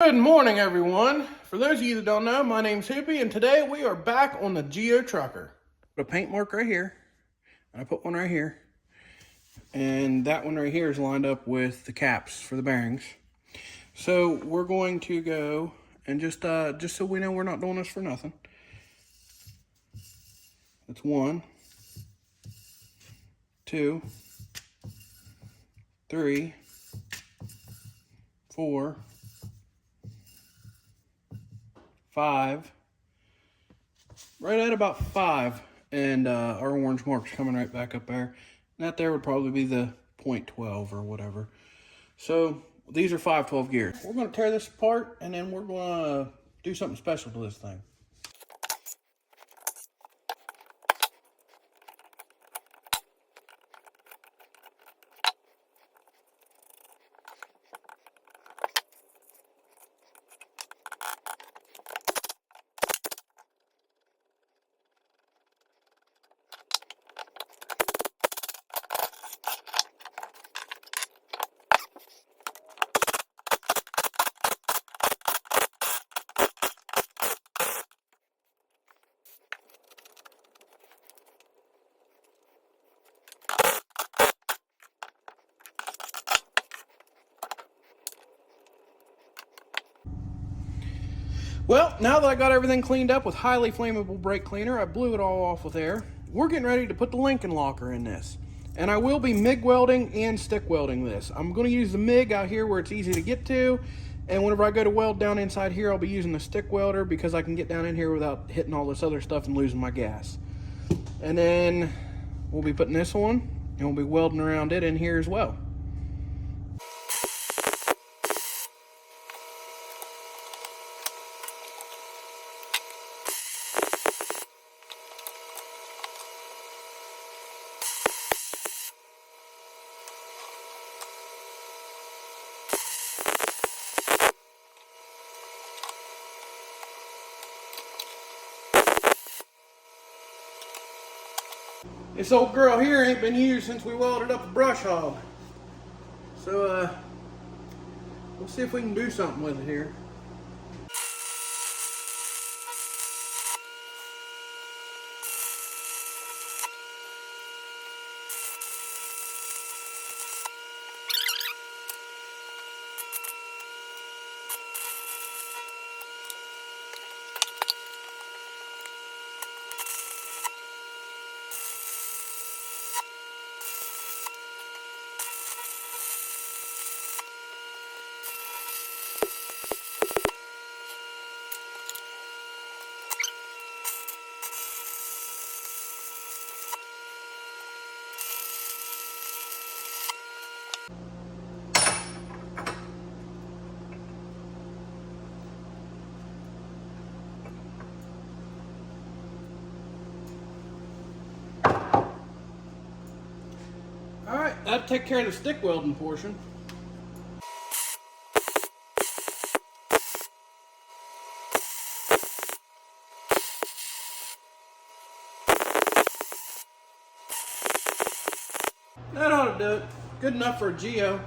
Good morning, everyone. For those of you that don't know, my name's Hippie, and today we are back on the Geo Tracker. Put a paint mark right here, and I put one right here, and that one right here is lined up with the caps for the bearings. So we're going to go and just so we know we're not doing this for nothing. That's 1, 2, 3, 4, 5, right at about 5, and our orange mark's coming right back up there. And that there would probably be the 0.12 or whatever. So these are 512 gears. We're going to tear this apart, and then we're going to do something special to this thing. Well, now that I got everything cleaned up with highly flammable brake cleaner, I blew it all off with air. We're getting ready to put the Lincoln locker in this. And I will be MIG welding and stick welding this. I'm going to use the MIG out here where it's easy to get to. And whenever I go to weld down inside here, I'll be using the stick welder because I can get down in here without hitting all this other stuff and losing my gas. And then we'll be putting this on, and we'll be welding around it in here as well. This old girl here ain't been used since we welded up the brush hog. So, we'll see if we can do something with it here. Alright, that'll take care of the stick welding portion. That ought to do it. Good enough for a Geo.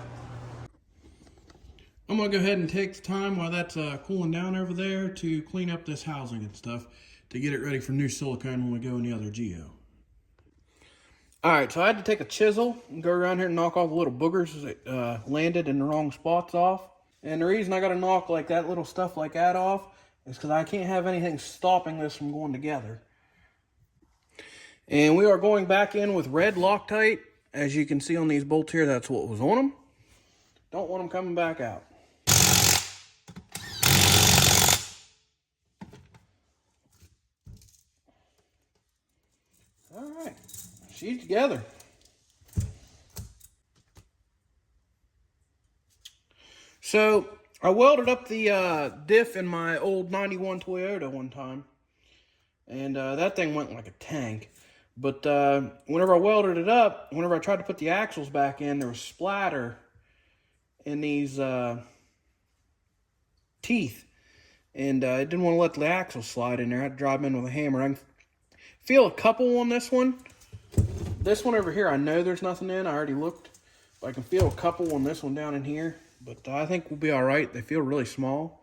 I'm going to go ahead and take the time while that's cooling down over there to clean up this housing and stuff to get it ready for new silicone when we go in the other Geo. Alright, so I had to take a chisel and go around here and knock all the little boogers that landed in the wrong spots off. And the reason I got to knock like that little stuff like that off is because I can't have anything stopping this from going together. And we are going back in with red Loctite. As you can see on these bolts here, that's what was on them. Don't want them coming back out. Alright, she's together. So, I welded up the diff in my old 91 Toyota one time. And that thing went like a tank. But whenever I welded it up, whenever I tried to put the axles back in, there was splatter in these teeth. And I didn't want to let the axle slide in there. I had to drive them in with a hammer. I can feel a couple on this one. This one over here, I know there's nothing in. I already looked. But I can feel a couple on this one down in here. But I think we'll be all right. They feel really small.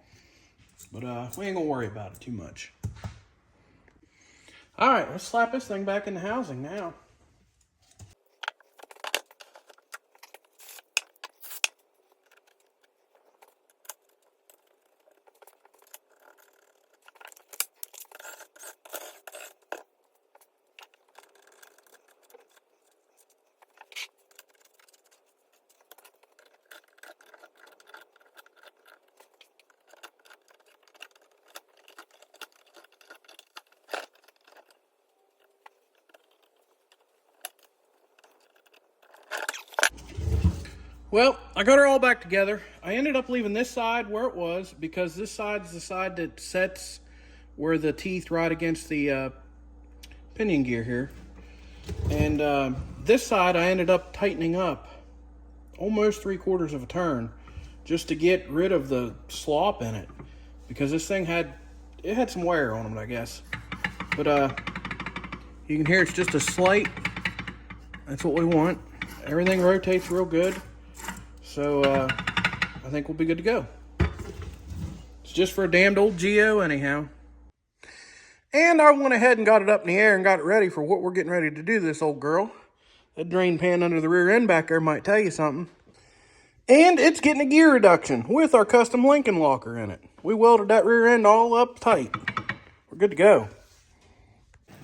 But we ain't gonna worry about it too much. All right, let's slap this thing back in the housing now. Well, I got her all back together. I ended up leaving this side where it was because this side is the side that sets where the teeth ride against the pinion gear here. And this side I ended up tightening up almost 3/4 of a turn just to get rid of the slop in it, because this thing had some wear on it, I guess. But you can hear it's just a slight. That's what we want. Everything rotates real good. So I think we'll be good to go. It's just for a damned old Geo anyhow. And I went ahead and got it up in the air and got it ready for what we're getting ready to do to this old girl. That drain pan under the rear end back there might tell you something. And it's getting a gear reduction with our custom Lincoln locker in it. We welded that rear end all up tight. We're good to go.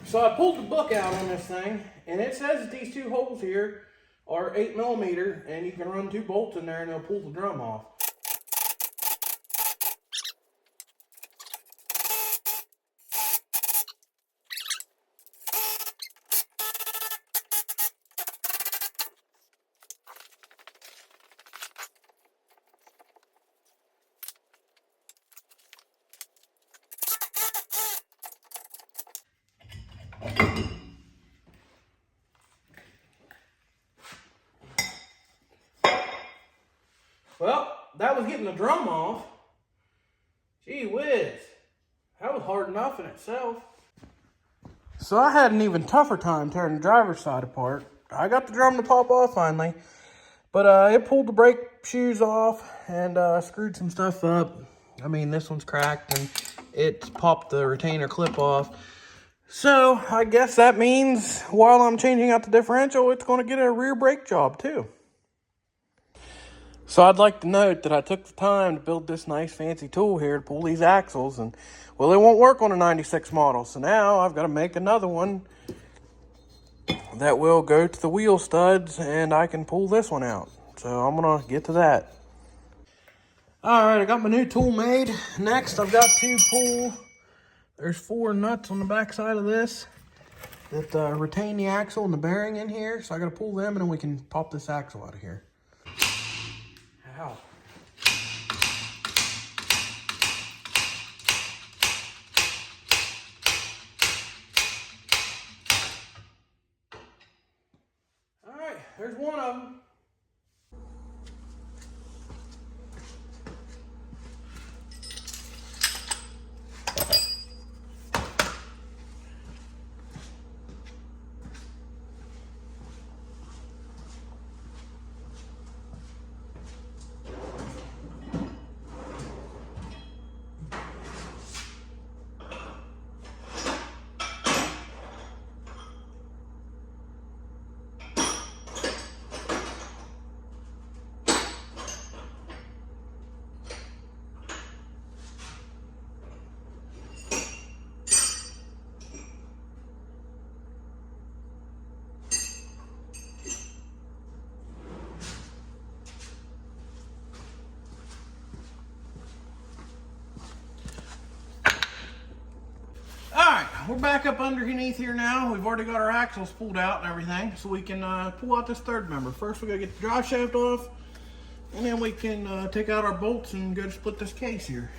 So I pulled the book out on this thing, and it says that these two holes here are 8mm, and you can run 2 bolts in there and they'll pull the drum off. Well, that was getting the drum off. Gee whiz. That was hard enough in itself. So I had an even tougher time tearing the driver's side apart. I got the drum to pop off finally, but it pulled the brake shoes off and screwed some stuff up. I mean, this one's cracked and it's popped the retainer clip off. So I guess that means while I'm changing out the differential, it's going to get a rear brake job too. So I'd like to note that I took the time to build this nice fancy tool here to pull these axles, and well, it won't work on a 96 model. So now I've got to make another one that will go to the wheel studs and I can pull this one out. So I'm going to get to that. All right, I got my new tool made. Next, I've got to pull, there's 4 nuts on the back side of this that retain the axle and the bearing in here. So I got to pull them and then we can pop this axle out of here. Ow. All right, there's one of them. We're back up underneath here now. We've already got our axles pulled out and everything, so we can pull out this third member. First, we gotta get the drive shaft off, and then we can take out our bolts and go to split this case here.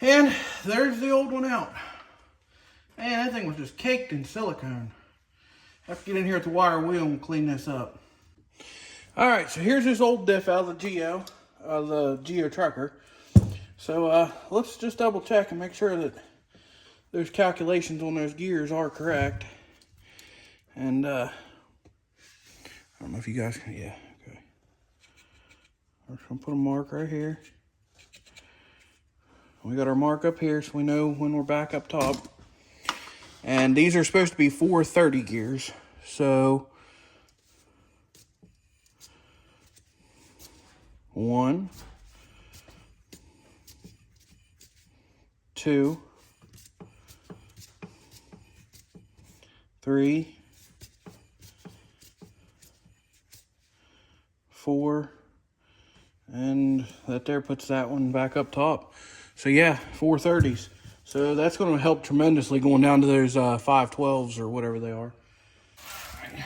And there's the old one out. Man, that thing was just caked in silicone. I have to get in here with the wire wheel and clean this up. All right, so here's this old diff out of the Geo Tracker. So let's just double check and make sure that those calculations on those gears are correct. And I don't know if you guys can, yeah, okay. I'm just gonna put a mark right here. We got our mark up here so we know when we're back up top. And these are supposed to be 430 gears. So 1, 2, 3, 4, and that there puts that one back up top. So yeah, 430s. So that's going to help tremendously going down to those 512s or whatever they are. All right.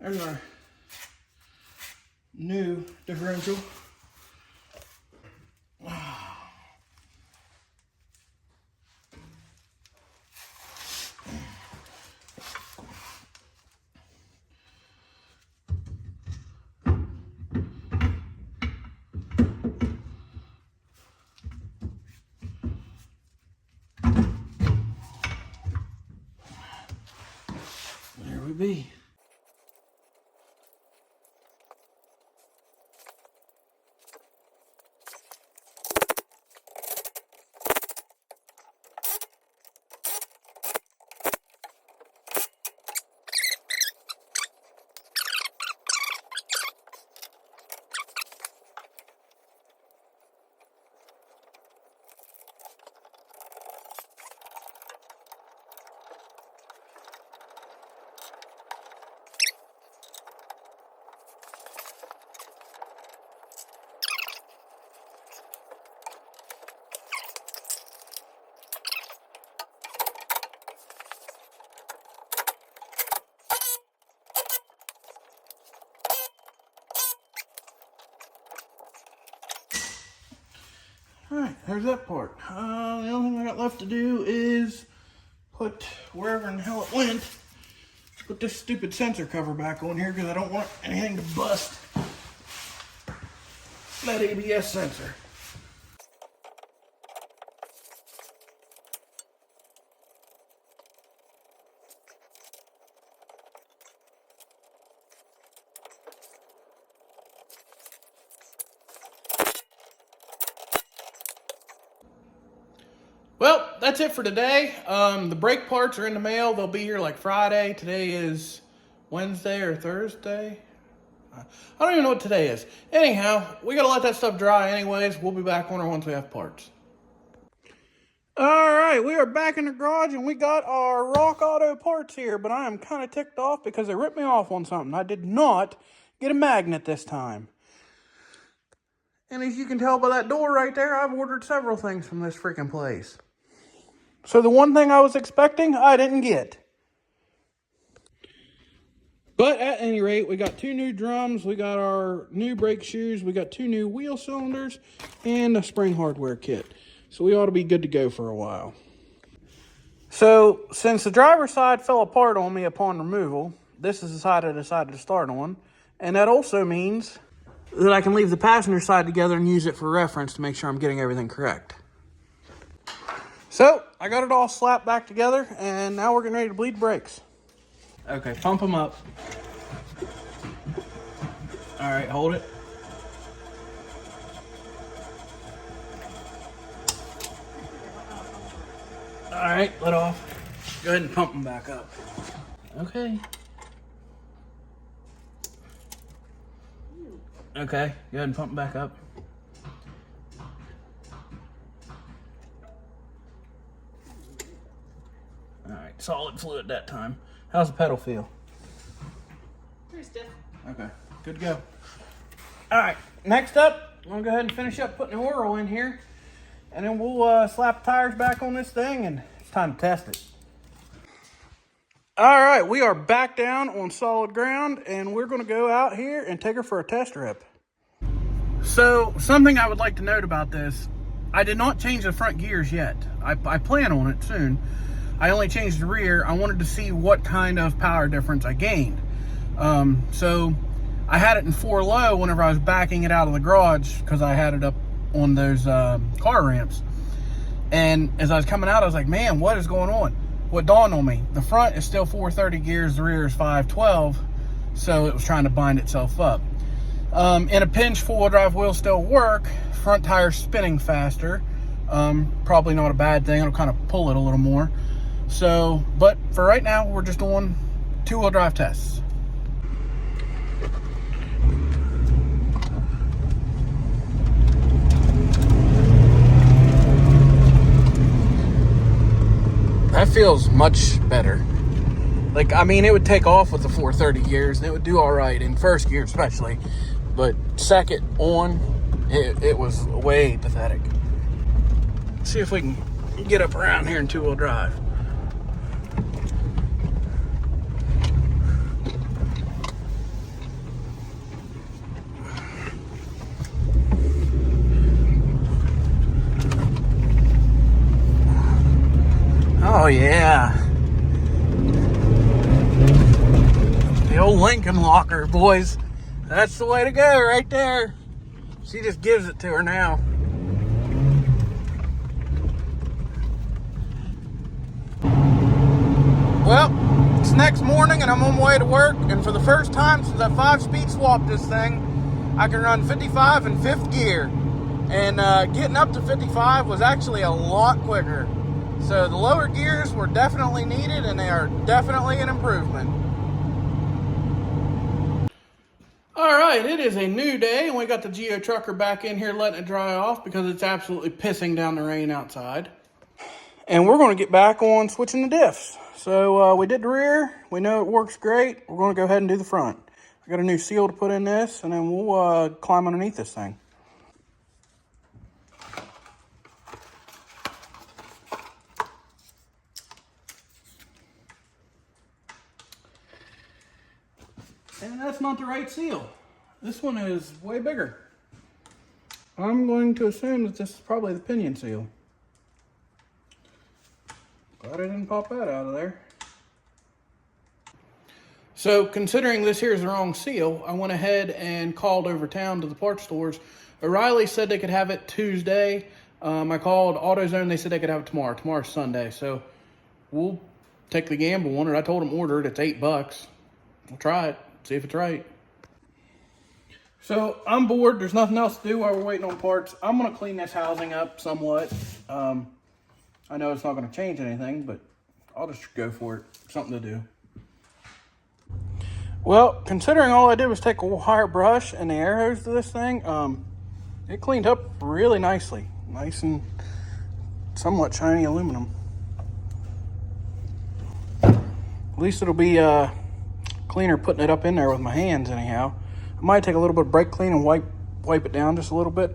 There's our new differential. There we be. Alright, there's that part. The only thing I got left to do is put wherever in the hell it went, put this stupid sensor cover back on here because I don't want anything to bust that ABS sensor. Well, that's it for today. The brake parts are in the mail. They'll be here like Friday. Today is Wednesday or Thursday. I don't even know what today is. Anyhow, we gotta let that stuff dry anyways. We'll be back on her once we have parts. All right, we are back in the garage and we got our Rock Auto parts here, but I am kind of ticked off because they ripped me off on something. I did not get a magnet this time. And as you can tell by that door right there, I've ordered several things from this freaking place. So the one thing I was expecting, I didn't get. But at any rate, we got 2 new drums, we got our new brake shoes, we got 2 new wheel cylinders, and a spring hardware kit. So we ought to be good to go for a while. So since the driver's side fell apart on me upon removal, this is the side I decided to start on. And that also means that I can leave the passenger side together and use it for reference to make sure I'm getting everything correct. So I got it all slapped back together and now we're getting ready to bleed brakes. Okay, pump them up. All right, hold it. All right, let off. Go ahead and pump them back up. Okay. Okay, go ahead and pump them back up. All right, solid fluid that time. How's the pedal feel? Pretty stiff. Okay, good to go. All right, next up, I'm gonna go ahead and finish up putting the oil in here, and then we'll slap the tires back on this thing, and it's time to test it. All right, we are back down on solid ground, and we're gonna go out here and take her for a test rip. So, something I would like to note about this, I did not change the front gears yet. I plan on it soon. I only changed the rear. I wanted to see what kind of power difference I gained. So I had it in 4 low whenever I was backing it out of the garage because I had it up on those car ramps. And as I was coming out, I was like, man, what is going on? What dawned on me, the front is still 430 gears, the rear is 512, so it was trying to bind itself up. In a pinch, 4-wheel drive will still work. Front tire spinning faster. Probably not a bad thing. It'll kind of pull it a little more. So, but for right now, we're just doing 2-wheel drive tests. That feels much better. Like, I mean, it would take off with the 430 gears and it would do all right in first gear especially, but second on, it was way pathetic. Let's see if we can get up around here in 2-wheel drive. Oh yeah. The old Lincoln locker, boys. That's the way to go right there. She just gives it to her now. Well, it's next morning and I'm on my way to work, and for the first time since I 5-speed swapped this thing, I can run 55 in 5th gear. And getting up to 55 was actually a lot quicker. So the lower gears were definitely needed, and they are definitely an improvement. All right, it is a new day, and we got the Geo Tracker back in here letting it dry off because it's absolutely pissing down the rain outside. And we're going to get back on switching the diffs. So we did the rear. We know it works great. We're going to go ahead and do the front. I got a new seal to put in this, and then we'll climb underneath this thing. And that's not the right seal. This one is way bigger. I'm going to assume that this is probably the pinion seal. Glad I didn't pop that out of there. So considering this here is the wrong seal, I went ahead and called over town to the parts stores. O'Reilly said they could have it Tuesday. I called AutoZone, they said they could have it tomorrow. Tomorrow's Sunday, so we'll take the gamble on it. I told them order it, it's $8. We'll try it. See if it's right. So I'm bored. There's nothing else to do while we're waiting on parts. I'm going to clean this housing up somewhat. I know it's not going to change anything, but I'll just go for it. Something to do. Well, considering all I did was take a wire brush and the air hose to this thing, it cleaned up really nicely. Nice and somewhat shiny aluminum. At least it'll be cleaner putting it up in there with my hands anyhow. I might take a little bit of brake clean and wipe it down just a little bit.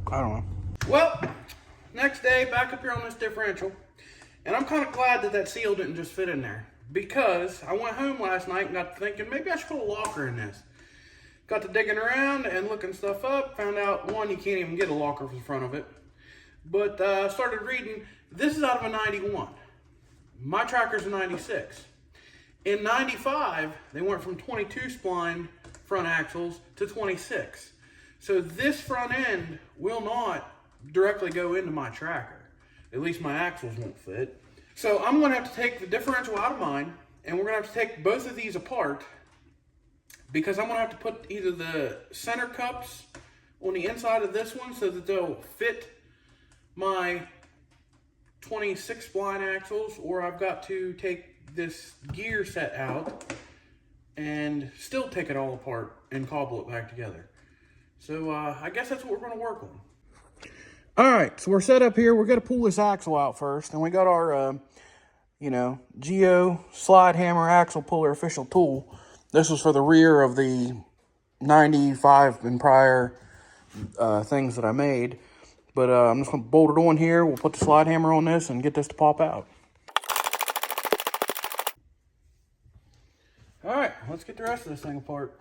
I don't know. Well, next day, back up here on this differential. And I'm kind of glad that that seal didn't just fit in there, because I went home last night and got to thinking maybe I should put a locker in this. Got to digging around and looking stuff up. Found out, one, you can't even get a locker for the front of it. But started reading. This is out of a 91. My tracker's a 96. In 95, they went from 22 spline front axles to 26. So this front end will not directly go into my tracker. At least my axles won't fit. So I'm going to have to take the differential out of mine, and we're going to have to take both of these apart, because I'm going to have to put either the center cups on the inside of this one so that they'll fit my 26 spline axles, or I've got to take this gear set out and still take it all apart and cobble it back together. So I guess that's what we're going to work on. All right, so we're set up here. We're going to pull this axle out first, and we got our Geo slide hammer axle puller official tool. This was for the rear of the 95 and prior things that I made. But I'm just going to bolt it on here. We'll put the slide hammer on this and get this to pop out. All right, let's get the rest of this thing apart.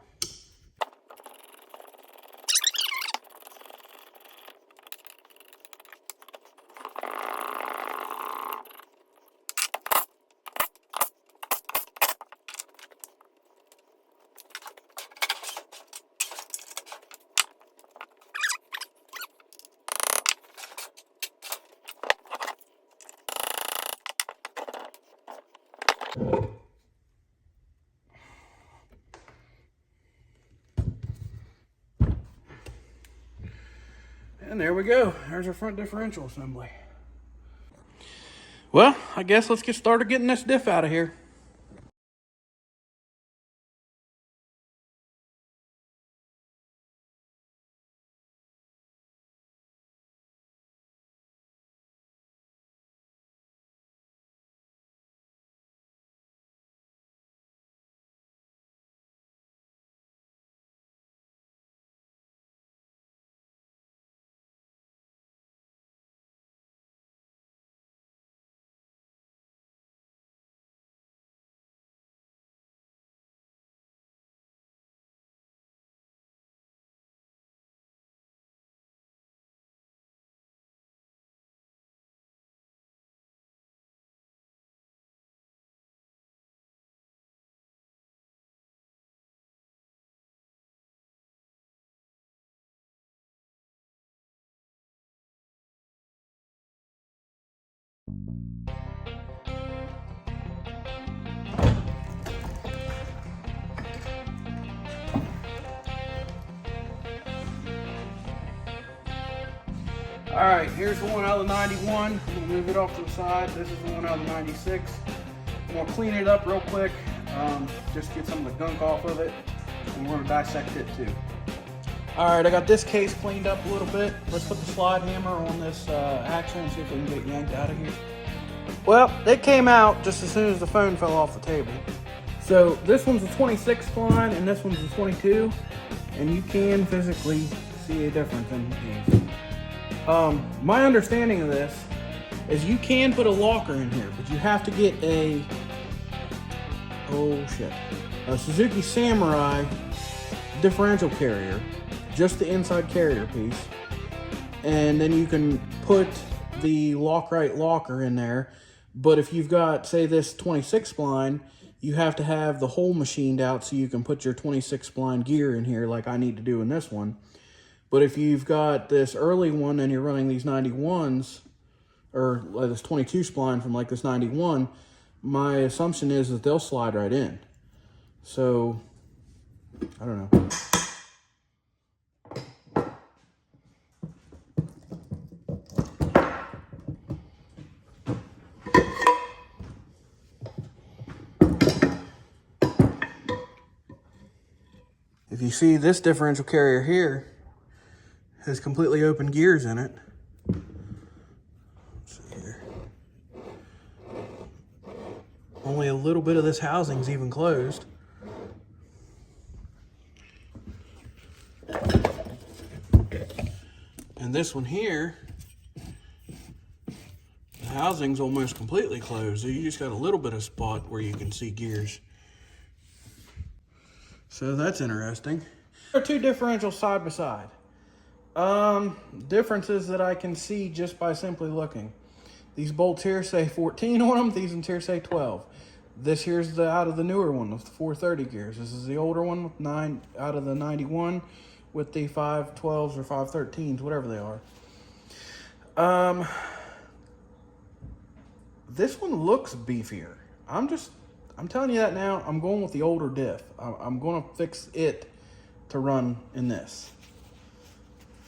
And there we go. There's our front differential assembly. Well, I guess let's get started getting this diff out of here. All right, here's the one out of the 91. I'm gonna move it off to the side. This is the one out of the 96. I'm gonna clean it up real quick, just get some of the gunk off of it, and we're gonna dissect it too. All right, I got this case cleaned up a little bit. Let's put the slide hammer on this axle and see if we can get yanked out of here. Well, it came out just as soon as the phone fell off the table. So this one's a 26 spline and this one's a 22, and you can physically see a difference in these. My understanding of this is you can put a locker in here, but you have to get a Suzuki Samurai differential carrier, just the inside carrier piece, and then you can put the Lock-Right locker in there. But if you've got, say, this 26 spline, you have to have the hole machined out so you can put your 26 spline gear in here like I need to do in this one. But if you've got this early one and you're running these 91s, or like this 22 spline from like this 91, my assumption is that they'll slide right in. So, I don't know. If you see, this differential carrier here has completely open gears in it. Let's see here. Only a little bit of this housing's even closed. And this one here, the housing's almost completely closed. So you just got a little bit of spot where you can see gears. So that's interesting. There are two differentials side by side. Differences that I can see just by simply looking. These bolts here say 14 on them. These ones here say 12. This here's the out of the newer one with the 430 gears. This is the older one with 9 out of the 91 with the 512s or 513s, whatever they are. This one looks beefier. I'm telling you that now. I'm going with the older diff. I'm going to fix it to run in this,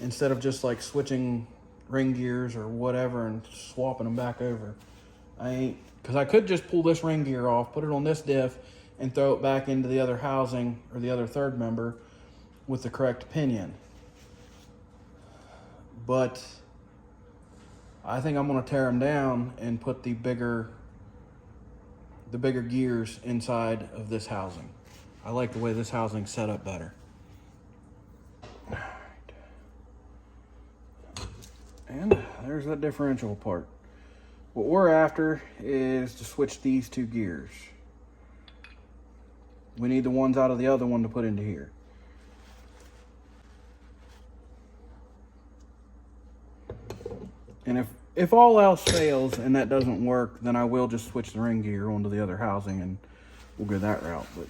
instead of just like switching ring gears or whatever and swapping them back over. Because I could just pull this ring gear off, put it on this diff, and throw it back into the other housing or the other third member with the correct pinion. But I think I'm going to tear them down and put the bigger gears inside of this housing. I like the way this housing's set up better. And there's that differential part. What we're after is to switch these two gears. We need the ones out of the other one to put into here. And if all else fails and that doesn't work, then I will just switch the ring gear onto the other housing and we'll go that route. But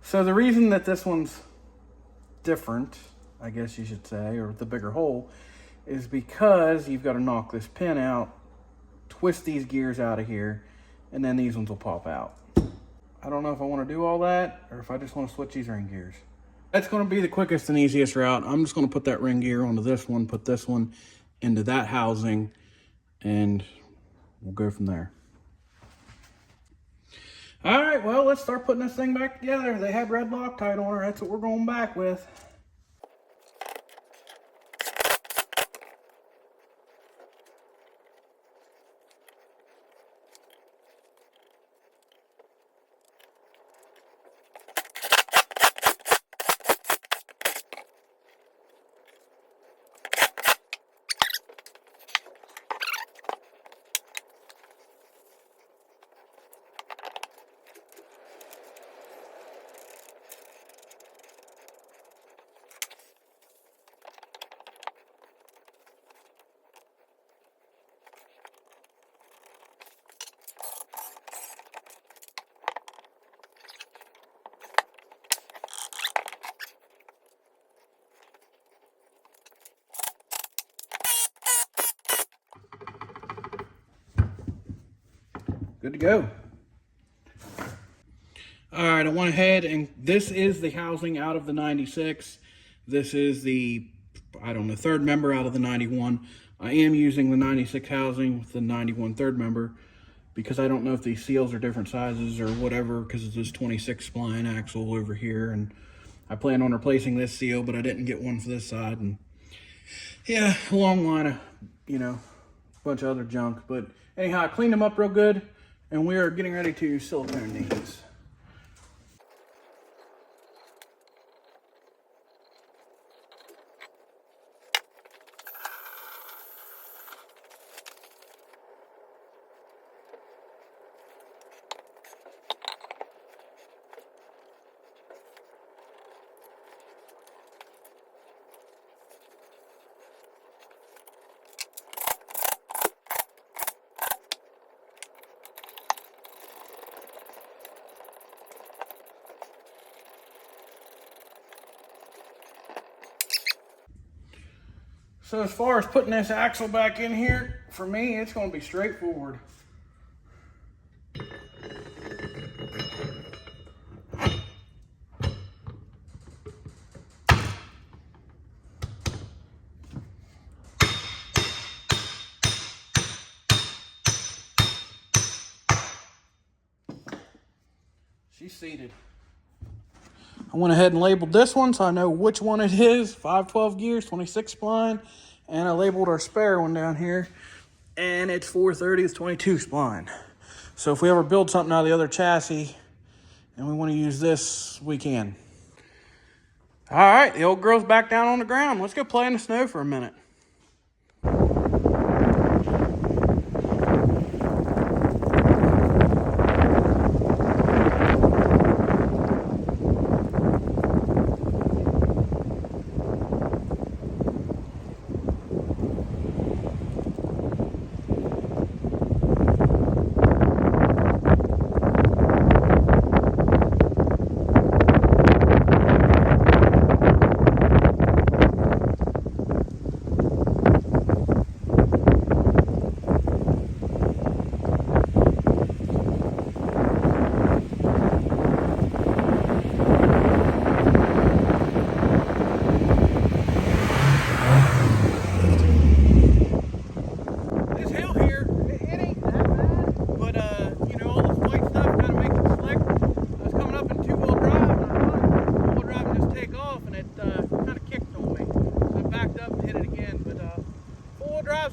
So the reason that this one's different, I guess you should say, or the bigger hole, is because you've got to knock this pin out, twist these gears out of here, and then these ones will pop out. I don't know if I want to do all that or if I just want to switch these ring gears. That's going to be the quickest and easiest route. I'm just going to put that ring gear onto this one, put this one into that housing, and we'll go from there. All right, well, let's start putting this thing back together. They had red Loctite on her. That's what we're going back with. Good to go. All right, I went ahead and this is the housing out of the 96. This is the, I don't know, third member out of the 91. I am using the 96 housing with the 91 third member because I don't know if these seals are different sizes or whatever, because it's this 26 spline axle over here, and I plan on replacing this seal, but I didn't get one for this side. And yeah, a long line of, you know, a bunch of other junk. But anyhow, I cleaned them up real good, and we are getting ready to silicone these. So as far as putting this axle back in here, for me, it's going to be straightforward. She's seated. I went ahead and labeled this one so I know which one it is. 512 gears, 26 spline. And I labeled our spare one down here. And it's 430, it's 22 spline. So if we ever build something out of the other chassis and we want to use this, we can. All right, the old girl's back down on the ground. Let's go play in the snow for a minute.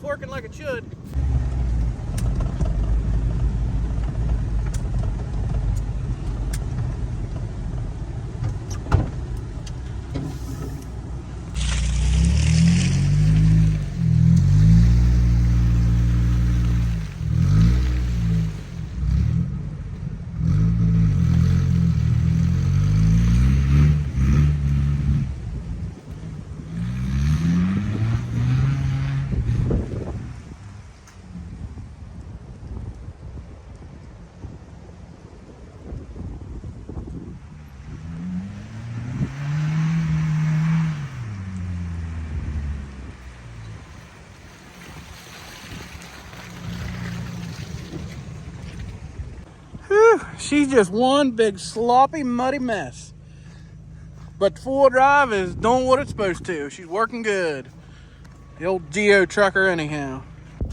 Working like it should. She's just one big sloppy, muddy mess. But the four-wheel drive is doing what it's supposed to. She's working good. The old Geo Tracker anyhow.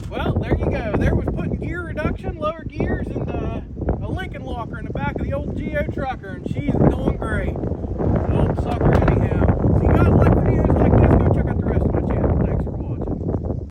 Well, there you go. There was putting gear reduction, lower gears, and a Lincoln locker in the back of the old Geo Tracker, and she's doing